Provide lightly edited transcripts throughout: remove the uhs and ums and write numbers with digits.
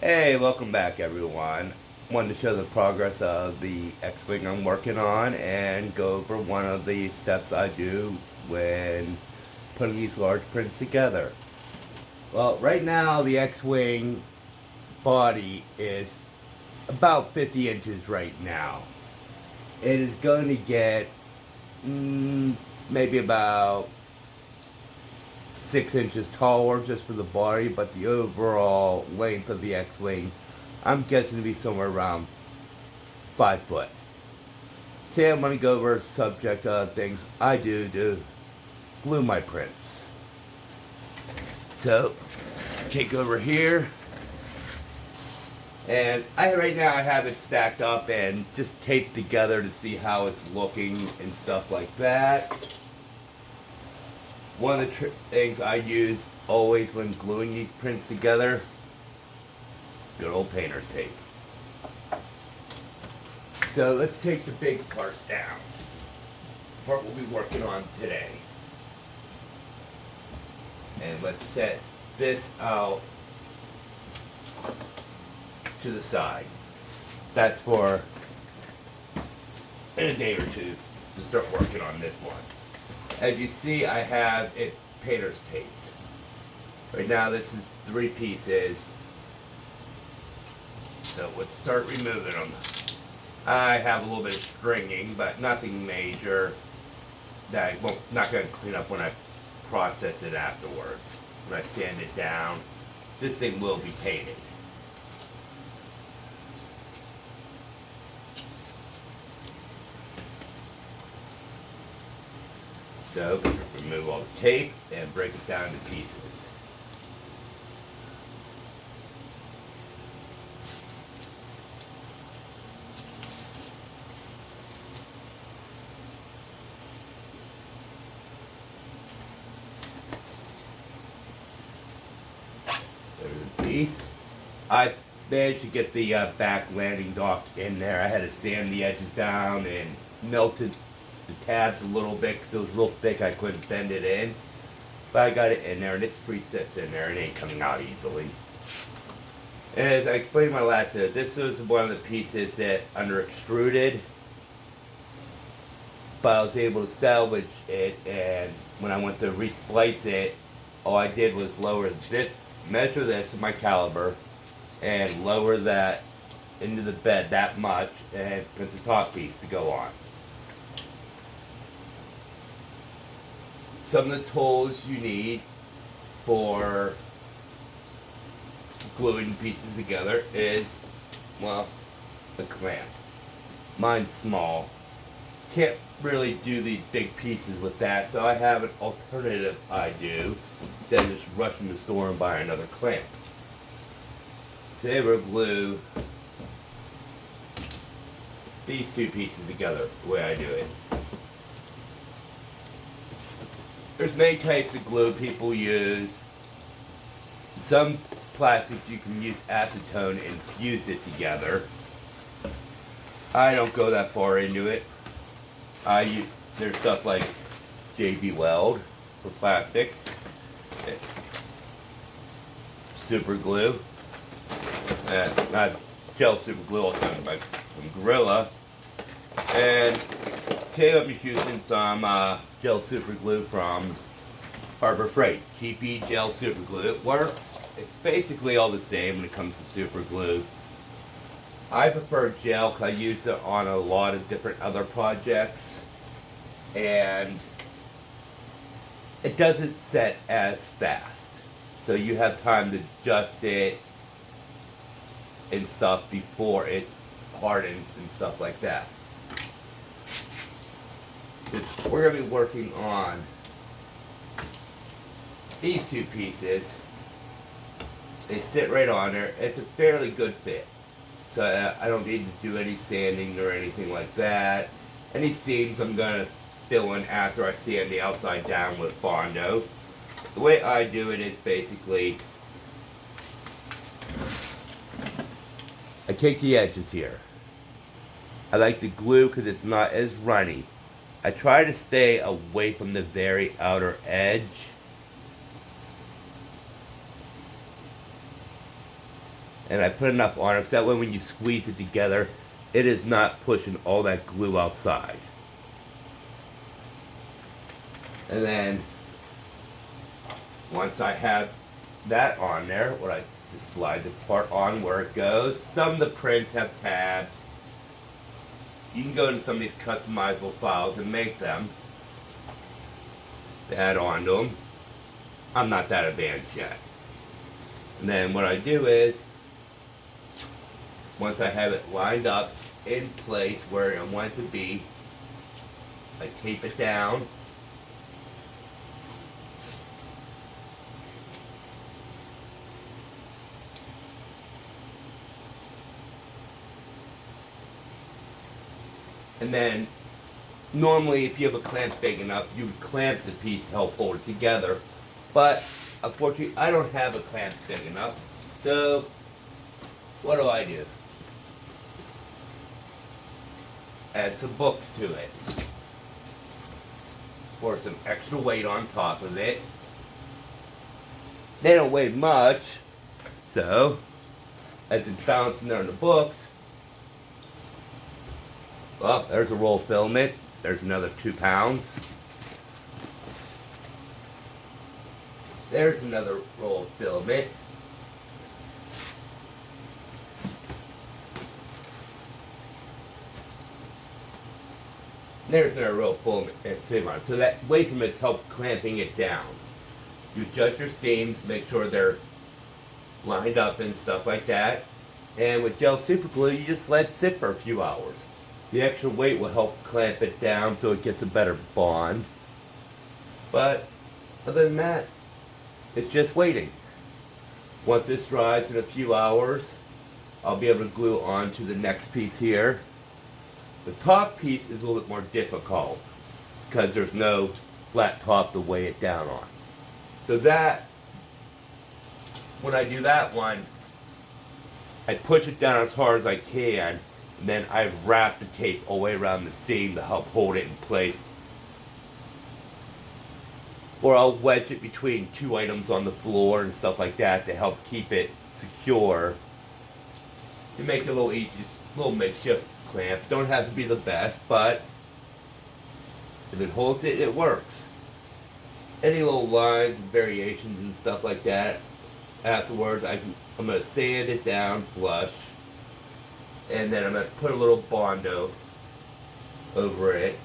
Hey, welcome back everyone. Wanted to show the progress of the X-wing I'm working on and go over one of the steps I do when putting these large prints together. Well, right now the X-wing body is about 50 inches right now. It is going to get maybe about 6 inches taller just for the body, but the overall length of the X-wing I'm guessing to be somewhere around 5 foot. Today I'm going to go over a subject of things I do to glue my prints. So, take over here, and right now I have it stacked up and just taped together to see how it's looking and stuff like that. One of the things I use always when gluing these prints together, good old painter's tape. So let's take the big part down. The part we'll be working on today. And let's set this out to the side. That's for in a day or two to start working on this one. As you see, I have it painter's taped. Right now this is 3 pieces. So let's start removing them. I have a little bit of stringing, but nothing major that I'm not going to clean up when I process it afterwards. When I sand it down, this thing will be painted. So, remove all the tape and break it down to pieces. There's a piece. I managed to get the back landing dock in there. I had to sand the edges down and melted the tabs a little bit because it was a little thick. I couldn't bend it in, but I got it in there and it's presets in there. It ain't coming out easily. And as I explained in my last video, this was one of the pieces that under extruded, but I was able to salvage it, and when I went to resplice it, all I did was lower this, measure this in my caliber, and lower that into the bed that much, and put the top piece to go on. Some of the tools you need for gluing pieces together is, well, a clamp. Mine's small. Can't really do these big pieces with that, so I have an alternative I do instead of just rushing to the store and buying another clamp. Today we'll glue these 2 pieces together the way I do it. There's many types of glue people use. Some plastics you can use acetone and fuse it together. I don't go that far into it. There's stuff like JB Weld for plastics, super glue, not gel super glue, also from Gorilla, and today I'm just using some gel super glue from Harbor Freight. GP gel super glue. It works. It's basically all the same when it comes to super glue. I prefer gel because I use it on a lot of different other projects, and it doesn't set as fast, so you have time to adjust it and stuff before it hardens and stuff like that. Since we're going to be working on these 2 pieces, they sit right on there. It's a fairly good fit. So I don't need to do any sanding or anything like that. Any seams I'm going to fill in after I sand the outside down with Bondo. The way I do it is basically, I take the edges here. I like the glue because it's not as runny. I try to stay away from the very outer edge. And I put enough on it, because that way when you squeeze it together, it is not pushing all that glue outside. And then, once I have that on there, what I just slide the part on where it goes. Some of the prints have tabs. You can go into some of these customizable files and make them. To add on to them. I'm not that advanced yet. And then what I do is, once I have it lined up in place where I want it to be, I tape it down. And then, normally if you have a clamp big enough, you would clamp the piece to help hold it together. But, unfortunately, I don't have a clamp big enough. So, what do? Add some books to it. Pour some extra weight on top of it. They don't weigh much, so as it's bouncing there in the books, well, there's a roll of filament. There's another 2 pounds. There's another roll of filament. There's another roll of filament and same on. So that weight from it's help clamping it down. You adjust your seams, make sure they're lined up and stuff like that. And with gel super glue, you just let it sit for a few hours. The extra weight will help clamp it down so it gets a better bond. But other than that, it's just waiting. Once this dries in a few hours, I'll be able to glue on to the next piece here. The top piece is a little bit more difficult because there's no flat top to weigh it down on. So that, when I do that one, I push it down as hard as I can, and then I wrap the tape all the way around the seam to help hold it in place. Or I'll wedge it between 2 items on the floor and stuff like that to help keep it secure. To make it a little easier, just a little makeshift clamp. Don't have to be the best, but if it holds it, it works. Any little lines and variations and stuff like that, afterwards I'm going to sand it down flush, and then I'm going to put a little Bondo over it,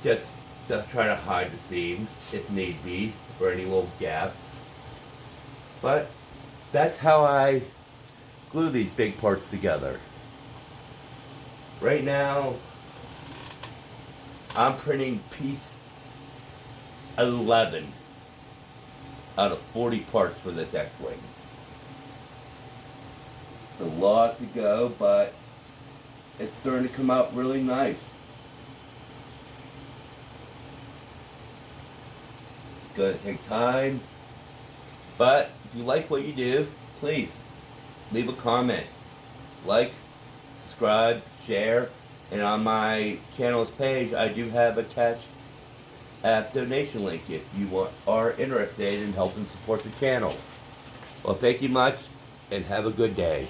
just to try to hide the seams if need be, or any little gaps. But that's how I glue these big parts together. Right now, I'm printing piece 11 out of 40 parts for this X-wing. It's a lot to go, but it's starting to come out really nice. It's gonna take time, but if you like what you do, please leave a comment, like, subscribe, share, and on my channel's page I do have a Cash App donation link if you are interested in helping support the channel. Well, thank you much and have a good day.